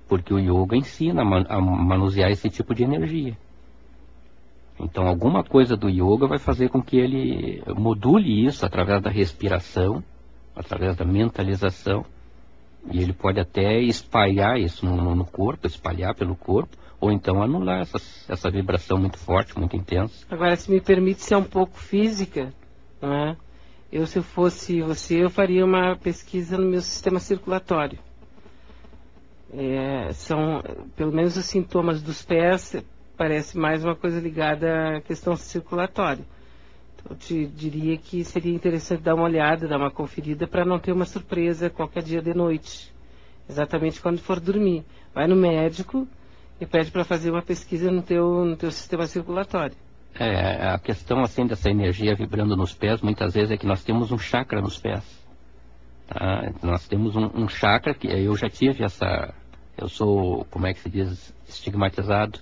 Porque o yoga ensina a manusear esse tipo de energia. Então alguma coisa do yoga vai fazer com que ele module isso através da respiração, através da mentalização, e ele pode até espalhar isso no corpo, espalhar pelo corpo, ou então anular essa vibração muito forte, muito intensa. Agora, se me permite ser um pouco física, não é? Se eu fosse você, eu faria uma pesquisa no meu sistema circulatório. São, pelo menos os sintomas dos pés, parece mais uma coisa ligada à questão circulatória. Então, eu te diria que seria interessante dar uma olhada, dar uma conferida, para não ter uma surpresa qualquer dia de noite, exatamente quando for dormir. Vai no médico e pede para fazer uma pesquisa no teu sistema circulatório. A questão assim dessa energia vibrando nos pés, muitas vezes é que nós temos um chakra nos pés. Tá? Nós temos um chakra que eu já tive eu sou, como é que se diz, estigmatizado.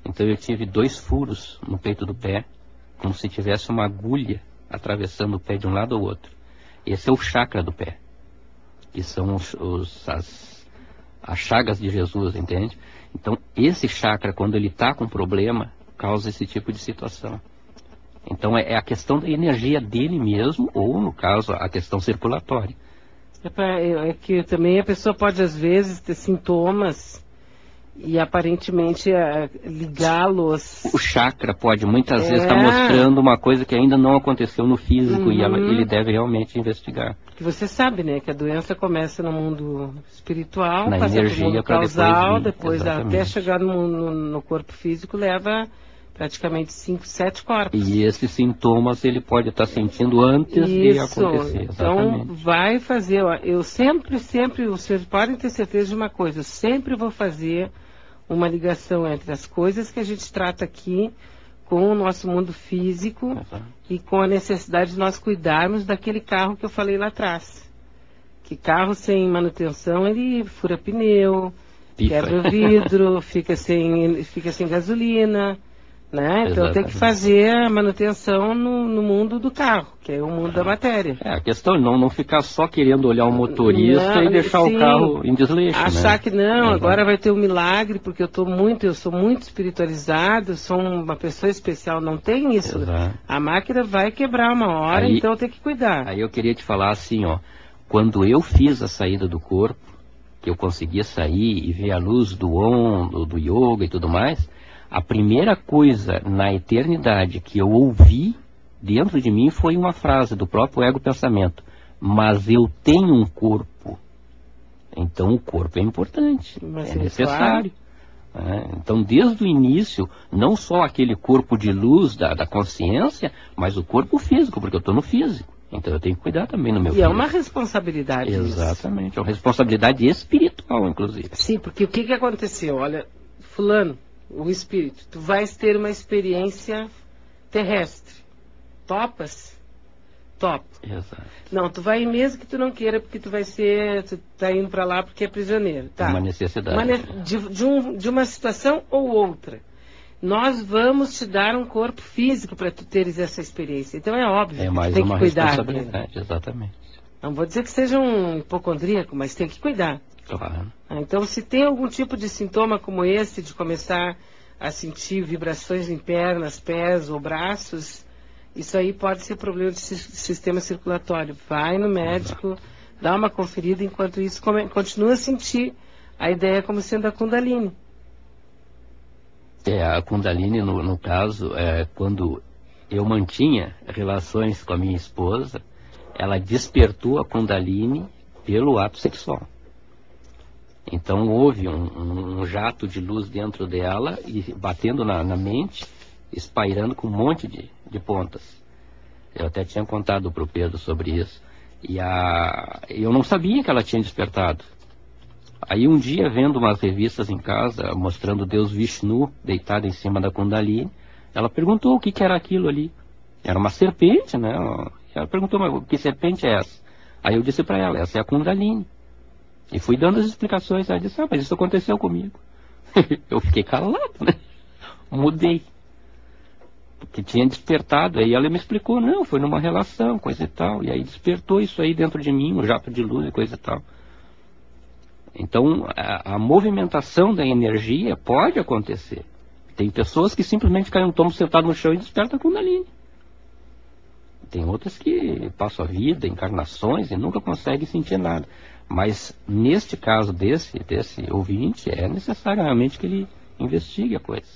Então eu tive 2 furos no peito do pé, como se tivesse uma agulha atravessando o pé de um lado ao outro. Esse é o chakra do pé, que são as chagas de Jesus, entende? Então esse chakra, quando ele está com problema, causa esse tipo de situação. Então é a questão da energia dele mesmo, ou no caso a questão circulatória. É que também a pessoa pode às vezes ter sintomas e aparentemente ligá-los. O chakra pode muitas vezes estar mostrando uma coisa que ainda não aconteceu no físico, e ele deve realmente investigar. Que você sabe, né, que a doença começa no mundo espiritual, na passa energia, no mundo causal, depois até chegar no corpo físico leva praticamente 5, 7 corpos. E esses sintomas ele pode estar sentindo antes de acontecer. Então vai fazer, eu sempre, os senhores podem ter certeza de uma coisa, eu sempre vou fazer uma ligação entre as coisas que a gente trata aqui com o nosso mundo físico e com a necessidade de nós cuidarmos daquele carro que eu falei lá atrás. Que carro sem manutenção, ele fura pneu, quebra o vidro, fica sem gasolina, né? Então tem que fazer a manutenção no mundo do carro, que é o mundo da matéria. A questão é não ficar só querendo olhar o motorista e deixar o carro em desleixo. Achar que agora vai ter um milagre, porque eu sou muito espiritualizado, sou uma pessoa especial, não tem isso. A máquina vai quebrar uma hora, então tem que cuidar. Aí eu queria te falar assim, quando eu fiz a saída do corpo, que eu conseguia sair e ver a luz do do yoga e tudo mais, a primeira coisa na eternidade que eu ouvi dentro de mim foi uma frase do próprio ego pensamento: mas eu tenho um corpo. Então o corpo é importante, é necessário. Então desde o início, não só aquele corpo de luz da consciência, mas o corpo físico, porque eu estou no físico. Então eu tenho que cuidar também no meu físico. É uma responsabilidade. Exatamente, isso. É uma responsabilidade espiritual, inclusive. Sim, porque o que aconteceu? Olha, fulano, o espírito, tu vais ter uma experiência terrestre. Topas? Top. Exato. Não, tu vai mesmo que tu não queira, porque tu tá indo para lá porque é prisioneiro. Tá. Uma necessidade. De uma situação ou outra. Nós vamos te dar um corpo físico para tu teres essa experiência. Então é óbvio que mais tu tem uma que cuidar. Responsabilidade, exatamente. Não vou dizer que seja um hipocondríaco, mas tem que cuidar. Claro. Então, se tem algum tipo de sintoma como esse, de começar a sentir vibrações em pernas, pés ou braços, isso aí pode ser problema de sistema circulatório. Vai no médico, dá uma conferida, enquanto isso continua a sentir a ideia como sendo a Kundalini. A Kundalini, no caso, quando eu mantinha relações com a minha esposa, ela despertou a Kundalini pelo ato sexual. Então houve um jato de luz dentro dela e batendo na mente, espairando com um monte de pontas. Eu até tinha contado para o Pedro sobre isso. E eu não sabia que ela tinha despertado. Aí um dia, vendo umas revistas em casa, mostrando Deus Vishnu deitado em cima da Kundalini, ela perguntou o que era aquilo ali. Era uma serpente, né? Ela perguntou, mas que serpente é essa? Aí eu disse para ela, essa é a Kundalini. E fui dando as explicações. Ela disse, mas isso aconteceu comigo. Eu fiquei calado, né? Mudei. Porque tinha despertado. Aí ela me explicou, não, foi numa relação, coisa e tal. E aí despertou isso aí dentro de mim, um jato de luz e coisa e tal. Então, a movimentação da energia pode acontecer. Tem pessoas que simplesmente caem um tombo sentado no chão e despertam a Kundalini. Tem outras que passam a vida, encarnações, e nunca conseguem sentir nada. Mas, neste caso desse ouvinte, é necessário realmente que ele investigue a coisa.